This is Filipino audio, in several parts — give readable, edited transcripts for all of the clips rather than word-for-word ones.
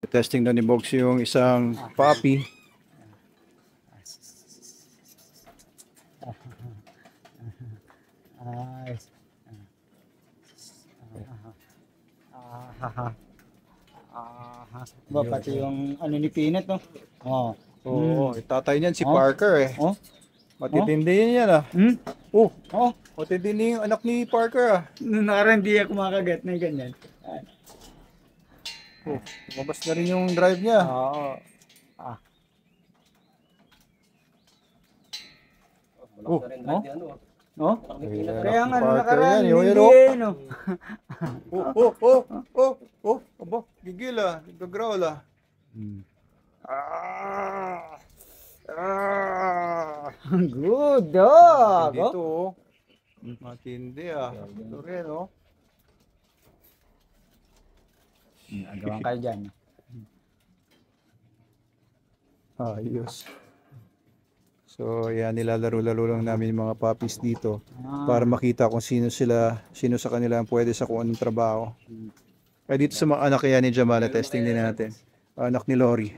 Testing na ni Box yung isang puppy. Ba, pati yung ano ni Peanut, no? Oh. Oo, tatay niyan si Parker eh. Oh? Matitindi yan ah. Hmm? Oh, Oh, matitindi yung anak ni Parker ah. nung nakaraan di ako makagat na ganyan. Oh, lumabas na rin yung drive niya. Oo. Oh, No? ayan, Kaya si nga nung Parker nakaraan, yan, yun, hindi oh. eh, no? Aba, gigil ah, nagagrowl ah. Good dog! Dito oh. Matindi ah. Ito rin oh. Agawan kayo dyan. Ayos. So, yan, nilalaro-laro lang namin yung mga puppies dito para makita kung sino sa kanila ang pwede sa kung anong trabaho. Kaya dito sa mga anak kaya ni Jamala, testing din natin. Anak ni Lori.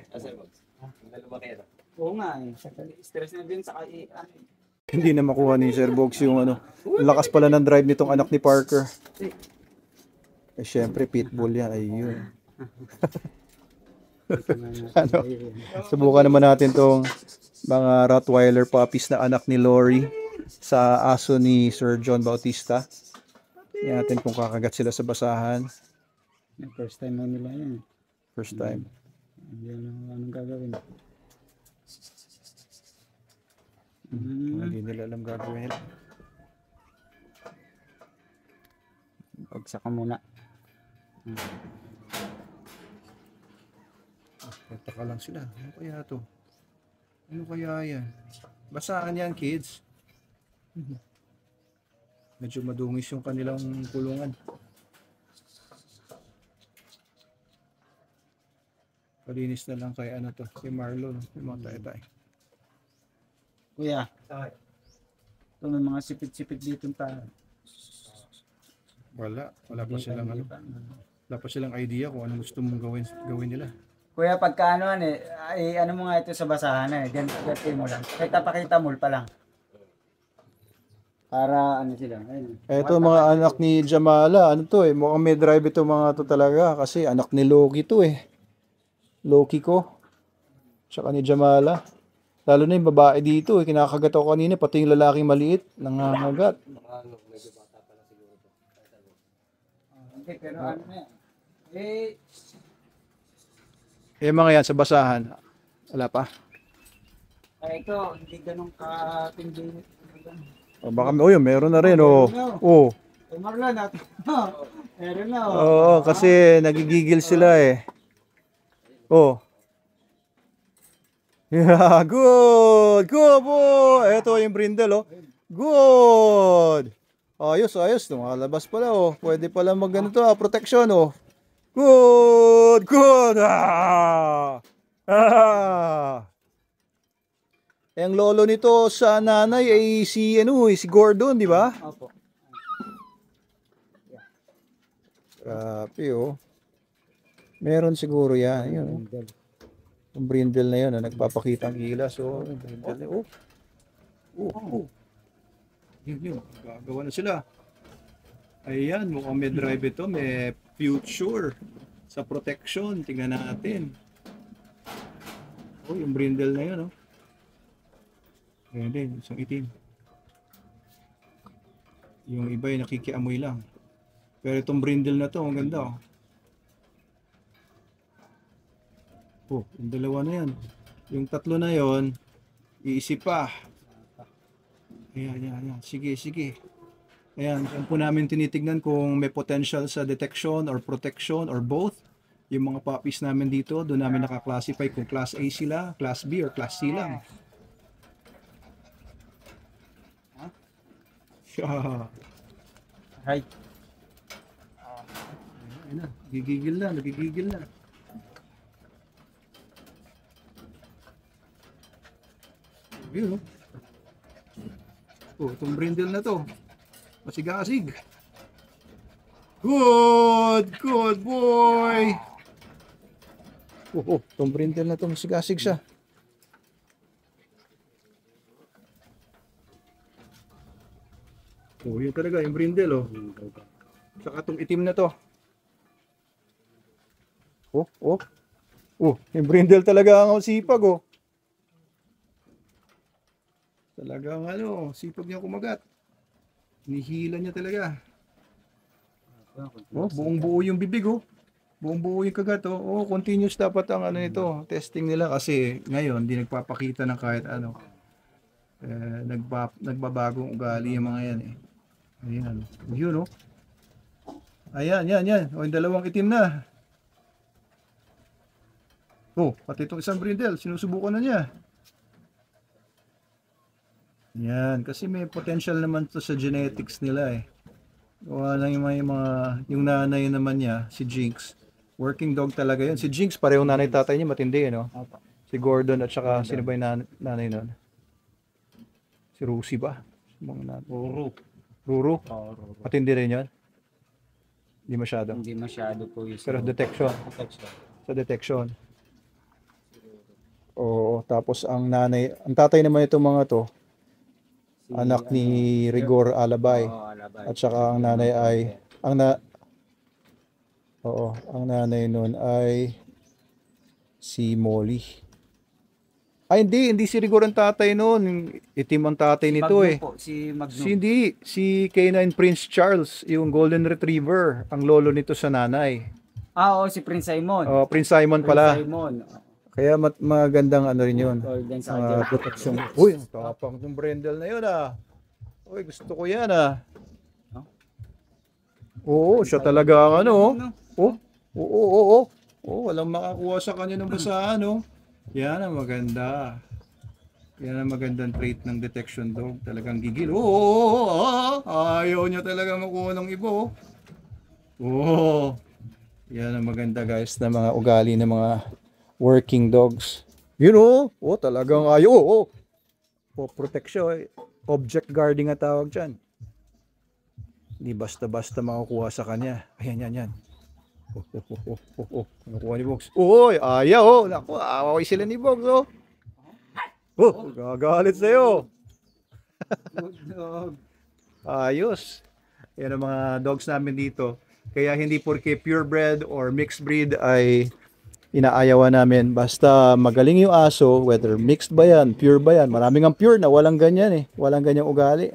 Oo nga eh. Stress na din sa Hindi na makuha ni Sir Box yung ano. Ang lakas pala ng drive nitong anak ni Parker. Eh, syempre, pitbull yan. Ayun. Ano? Subukan naman natin tong mga Rottweiler puppies na anak ni Lori sa aso ni Sir John Bautista. Tingnan natin kung kakagat sila sa basahan. First time mo nila yan. First time. Anong gagawin? Hindi nila alam gagawin nila. Pagsak ka muna. Nagtaka lang sila. Ano kaya to? Ano kaya yan? Basahan yan, kids. Medyo madungis yung kanilang kulungan. Palinis na lang kay ano to, kay Marlon, yung mga tae-tae. Kuya. Ito may mga sipit-sipit dito tayo. Wala pa silang ano. Wala pa silang idea kung ano gusto mong gawin nila. Kuya, pagka ano ay ano mo nga ito sa basahan ganito mo lang. Pakita mo pa lang. Para ano sila. Ayun. Eto mga anak ni Jamala, ano to eh, mukhang may drive ito mga to talaga kasi anak ni Loki to eh. Loki ko. Tsaka ni Jamala. Lalo na yung babae dito eh, kinakagat ako kanina, pati yung lalaking maliit, nangangagat. Hindi, pero ano na yan. Mga yan sa basahan. Wala pa. Ito, hindi ganun katindi. O baka meron na rin oh. Oh. Marlon natin. Meron na oh. Oo, kasi nagigigil sila eh. Oh. Yeah, good. Good boy. Ito yung brindle oh. Good. Ayos. Lumalabas pala oh. Pwede pala magganito protection oh. Good. Ang lolo nito sa nanay ay si Gordon, di ba? Opo. Grabe oh. Meron siguro yan. Yun. Yung brindle na yun, nagpapakita ang gilas. Oh, yung brindle na yun. Yun. Gagawa na sila. Ayan, mukhang may drive ito. May future sa protection. Tingnan natin. Oh, yung brindle na yun. Oh. Ayan din, isang itim. Yung iba ay nakikiamoy lang. Pero itong brindle na to, ang ganda. Oh, yung dalawa na yan. Yung tatlo na yon, iisip pa. Ayan. Sige. Ayan, yan po namin tinitignan kung may potential sa detection or protection or both. Yung mga puppies namin dito, doon namin nakaklasify kung class A sila, class B, or class C lang. Right. Ayan na, nagigigil na. Yun oh. Itong brindle na to. Masigasig. Good boy. Itong brindle na to, masigasig siya. Yun talaga, yung brindle, oh. Saka itong itim na to. Yung brindle talaga ang sipag, oh. Talagang sipag niya kumagat. Nihila niya talaga. Buong buo yung bibig, oh. Buong buo yung kagat, oh. Continuous dapat ang nito, testing nila kasi ngayon hindi nagpapakita ng kahit ano. Nagbabagong ugali yung mga yan, eh. Ayan. Yun, oh. Ayan, yan. Yung dalawang itim na. Pati itong isang brindle, sinusubukan na niya. Yan, kasi may potential naman to sa genetics nila, eh. Gawa lang yung nanay naman niya, si Jinx. Working dog talaga yun. Si Jinx, parehong nanay tatay niya, matindi, no? Si Gordon at saka sino ba yung nanay nun? Si Rusi ba? Ruru? Matindi rin yun? Hindi masyado. Hindi masyado po yung Pero detection. Sa detection. Oo, tapos ang tatay naman itong mga to, anak ni Rigor Alabay. Alabay. At saka ang nanay ay ang nanay nun ay si Molly. Ay hindi si Rigor ang tatay nun. Itim ang tatay nito, eh. Si Magnum. Si Canine Prince Charles, yung Golden Retriever, ang lolo nito sa nanay. Oo, si Prince Simon. Prince Simon pala. Prince Simon. Kaya magandang rin yun. Golden sa Protection. Uy, ang tapang ng brindle na yun, ah. Uy, gusto ko yan, ah. Oo, siya talaga ang Oo, walang makakuha sa kanya ng basahan, no? Yan ang maganda. Yan ang magandang trait ng detection dog. Talagang gigil. Ayaw niya talaga makuha ng iba, Yan ang maganda, guys, na mga ugali ng mga working dogs. Talagang ayaw. Protection. Object guarding ang tawag dyan. Hindi basta-basta makukuha sa kanya. Ayan, yan. Nakuha ni Bogs. Ayaw. Naku, away sila ni Bogs, gagalit sa'yo. Ayos. Yan ang mga dogs namin dito. Kaya hindi porke purebred or mixed breed ay inaayawan namin. Basta magaling yung aso, whether mixed ba yan, pure ba yan. Maraming ang pure na walang ganyan, eh. Walang ganyang ugali.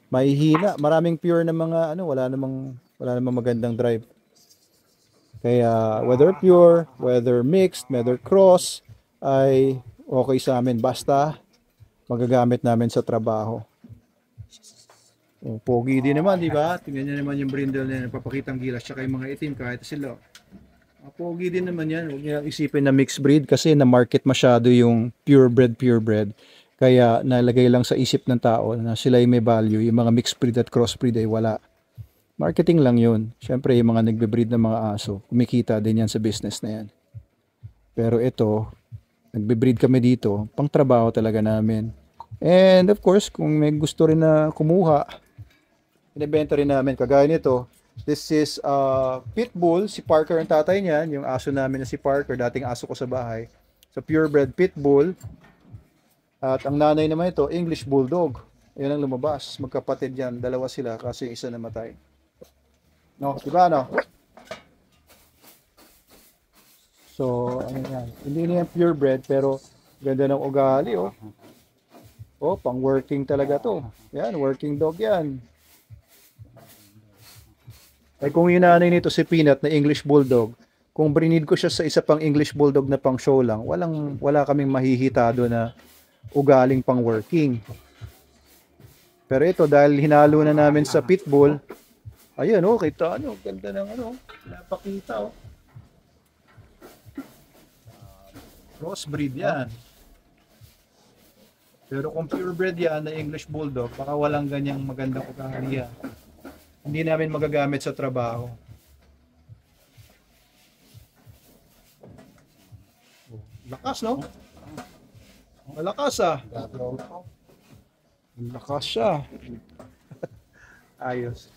Mahihina. Maraming pure na mga wala namang magandang drive. Kaya whether pure, whether mixed, whether cross, ay okay sa amin. Basta magagamit namin sa trabaho. Pogi din naman, di ba? Tingnan niyo naman yung brindle na nagpapakitang gilas, tsaka yung mga itim kahit sila. Pogi din naman yan. Huwag niyo isipin na mixed breed kasi na-market masyado yung purebred. Kaya nalagay lang sa isip ng tao na sila yung may value. Yung mga mixed breed at crossbreed ay wala. Marketing lang yun. Siyempre, yung mga nagbe-breed ng mga aso, kumikita din yan sa business na yan. Pero ito, nagbe-breed kami dito, pang trabaho talaga namin. And of course, kung may gusto rin na kumuha, inibenta rin namin. Kagaya nito, this is Pitbull. Si Parker ang tatay niyan. Yung aso namin na si Parker, dating aso ko sa bahay. So, purebred Pitbull. At ang nanay naman ito, English Bulldog. Yan ang lumabas. Magkapatid yan. Dalawa sila kasi isa namatay. No, diba, no? So, yan. Hindi niya purebred, pero ganda ng ugali, pang working talaga to. Yan, working dog yan. Ay kung yung nanay nito si Peanut na English Bulldog, kung brinid ko siya sa isa pang English Bulldog na pang show lang, wala kaming mahihitado na ugaling pang working. Pero ito, dahil hinalo na namin sa Pitbull, ayan, kita nyo, ganda ng napakita, crossbreed yan. Pero kung purebred yan na English Bulldog, baka walang ganyang magandang ugali yan. Hindi namin magagamit sa trabaho. Lakas, no? Malakas, Malakas siya. Ayos.